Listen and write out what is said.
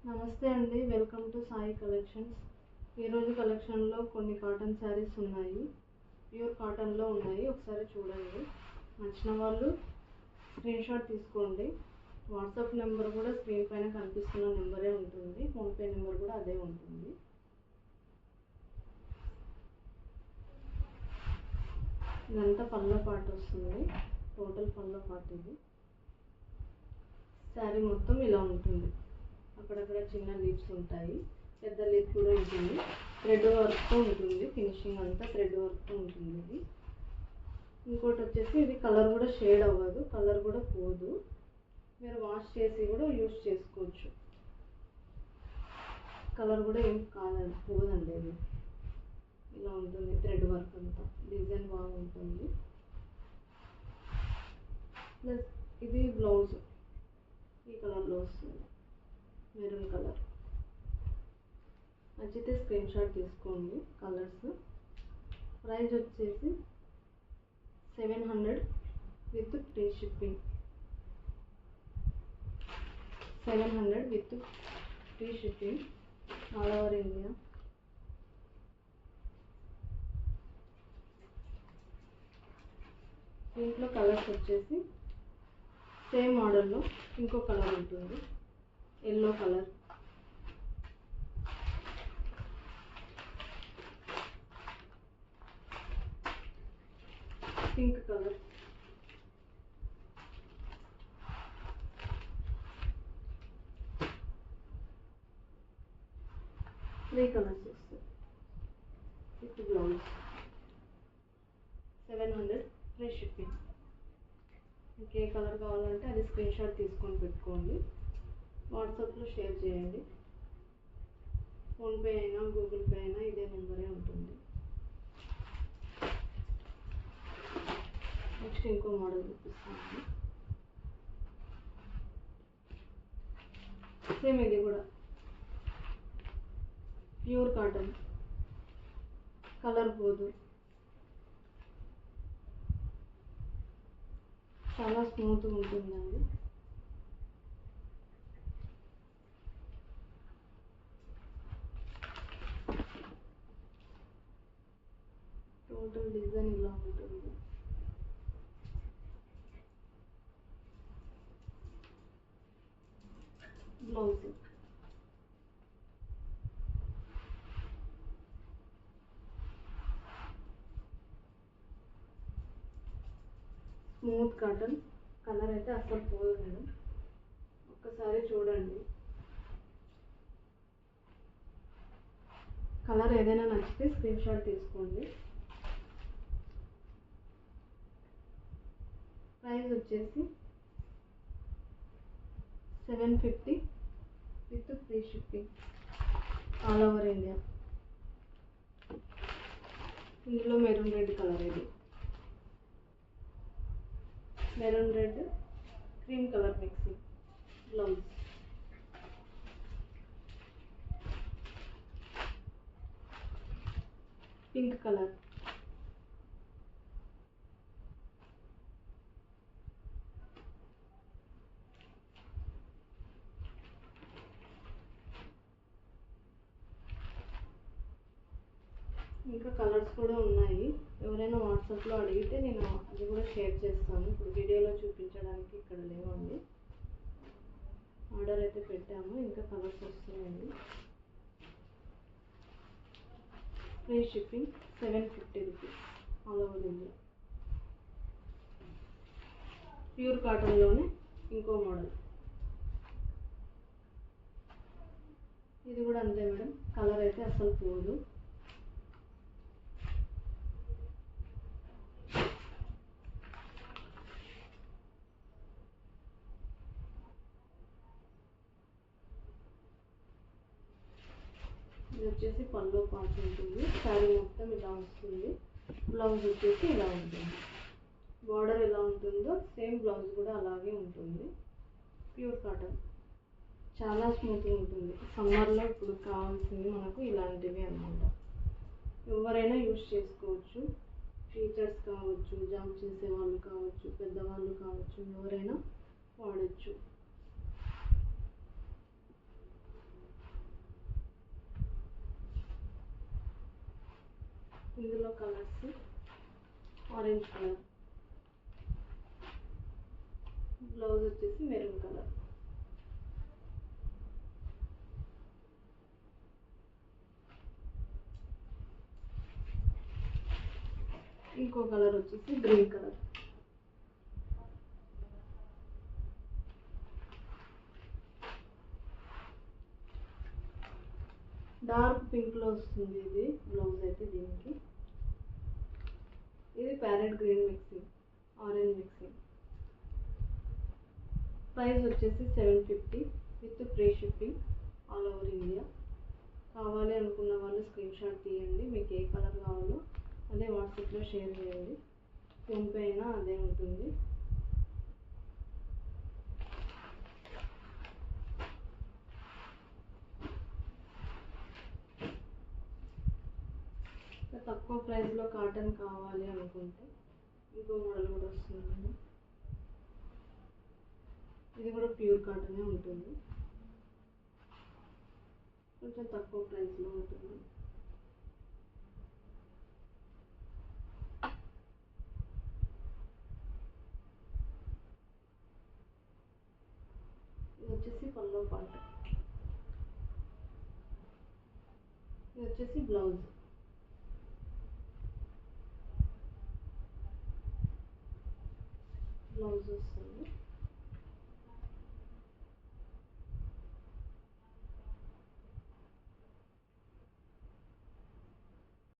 నమస్తే అండి, welcome to Sai collections. ఈరోజు కలెక్షన్లో కొన్ని కాటన్ శారీస్ ఉన్నాయి. ప్యూర్ కాటన్లో ఉన్నాయి. ఒకసారి చూడండి. నచ్చిన వాళ్ళు స్క్రీన్ షాట్ తీసుకోండి. వాట్సాప్ నెంబర్ కూడా స్క్రీన్ పైన కనిపిస్తున్న నెంబరే ఉంటుంది. ఫోన్పే నెంబర్ కూడా అదే ఉంటుంది. ఇదంతా పళ్ళ పాట వస్తుంది. టోటల్ పళ్ళ పాట ఇది. శారీ మొత్తం ఇలా ఉంటుంది. అక్కడక్కడ చిన్న లీవ్స్ ఉంటాయి, పెద్ద లీఫ్ కూడా ఉంటుంది. థ్రెడ్ వర్క్తో ఉంటుంది. ఫినిషింగ్ అంతా థ్రెడ్ వర్క్తో ఉంటుంది. ఇది ఇంకోటి వచ్చేసి ఇది కలర్ కూడా షేడ్ అవ్వదు, కలర్ కూడా పోదు. మీరు వాష్ చేసి కూడా యూస్ చేసుకోవచ్చు. కలర్ కూడా ఏం కాదండి, పోదండి. ఇది ఇలా ఉంటుంది. థ్రెడ్ వర్క్ అంతా డిజైన్ బాగుంటుంది. ప్లస్ ఇది బ్లౌజ్ ఈ కలర్లో వస్తుంది, మెరూన్ కలర్. నచ్చితే స్క్రీన్ షాట్ తీసుకోండి. కలర్స్ ప్రైస్ వచ్చేసి 700 with free shipping. 700 with free shipping all over India. దీంట్లో కలర్స్ వచ్చేసి సేమ్ మోడల్లో ఇంకో కలర్ ఉంటుంది, yellow colour, pink colour, three colours వస్తాయి విత్ బ్లౌజ్. 700 free shipping. మీకు ఏ కలర్ కావాలంటే అది స్క్రీన్ షాట్ తీసుకొని పెట్టుకోండి. వాట్సాప్లో షేర్ చేయండి. ఫోన్పే అయినా గూగుల్ పే అయినా ఇదే నెంబరే ఉంటుంది. నెక్స్ట్ ఇంకో మోడల్ చూపిస్తాను. సేమ్ ఇది కూడా ప్యూర్ కాటన్, కలర్ పోదు, చాలా స్మూత్గా ఉంటుందండి. టోటల్ డిజైన్ ఇలా ఉంటుంది. బ్లౌజ్ స్మూత్ కాటన్, కలర్ అయితే అసలు పోదు మేడం. ఒక్కసారి చూడండి. కలర్ ఏదైనా నచ్చితే స్క్రీన్ షాట్ తీసుకోండి. ప్రైస్ వచ్చేసి 750 with free shipping all over India. ఇందులో మెరూన్ రెడ్ కలర్, ఇది maroon red cream colour mixing. Blouse pink colour, ఇంకా కలర్స్ కూడా ఉన్నాయి. ఎవరైనా వాట్సాప్లో అడిగితే నేను అది కూడా షేర్ చేస్తాను. ఇప్పుడు వీడియోలో చూపించడానికి ఇక్కడ లేవండి. ఆర్డర్ అయితే పెట్టాము, ఇంకా కలర్స్ వస్తున్నాయండి. Free shipping 750 rupees all over India. Pure కాటన్లోనే ఇంకో మోడల్. ఇది కూడా అంతే మేడం, కలర్ అయితే అసలు పోదు. ఇది వచ్చేసి పల్లో పార్ట్ ఉంటుంది. శారీ మొత్తం ఇలా వస్తుంది. బ్లౌజ్ వచ్చేసి ఇలా ఉంటుంది. బార్డర్ ఎలా ఉంటుందో సేమ్ బ్లౌజ్ కూడా అలాగే ఉంటుంది. ప్యూర్ కాటన్, చాలా స్మూత్గా ఉంటుంది. సమ్మర్లో ఇప్పుడు కావాల్సింది మనకు ఇలాంటివి అన్నమాట. ఎవరైనా యూజ్ చేసుకోవచ్చు. టీచర్స్ కావచ్చు, జాబ్ చేసే వాళ్ళు కావచ్చు, పెద్దవాళ్ళు కావచ్చు, ఎవరైనా వాడచ్చు. ఇందులో కలర్స్ ఆరెంజ్ కలర్, బ్లౌజ్ వచ్చేసి మెరూన్ కలర్. ఇంకో కలర్ వచ్చేసి గ్రీన్ కలర్. డార్క్ పింక్లో వస్తుంది ఇది బ్లౌజ్ అయితే దీనికి. ఇది parrot green mixing, orange mixing. Price వచ్చేసి 750 with free shipping all over India. కావాలి అనుకున్న వాళ్ళు స్క్రీన్ షాట్ తీయండి. మీకు ఏ కలర్ కావాలో అదే వాట్సాప్లో షేర్ చేయండి. ఫోన్పే అయినా అదే ఉంటుంది. తక్కువ ప్రైస్లో కాటన్ కావాలి అనుకుంటే ఇంకో మోడల్ కూడా వస్తుందండి. ఇది కూడా ప్యూర్ కాటనే ఉంటుంది, కొంచెం తక్కువ ప్రైస్లో ఉంటుంది. ఇది వచ్చేసి పల్లో పార్ట్, ఇది వచ్చేసి బ్లౌజ్. బ్లౌజ్ వస్తుంది.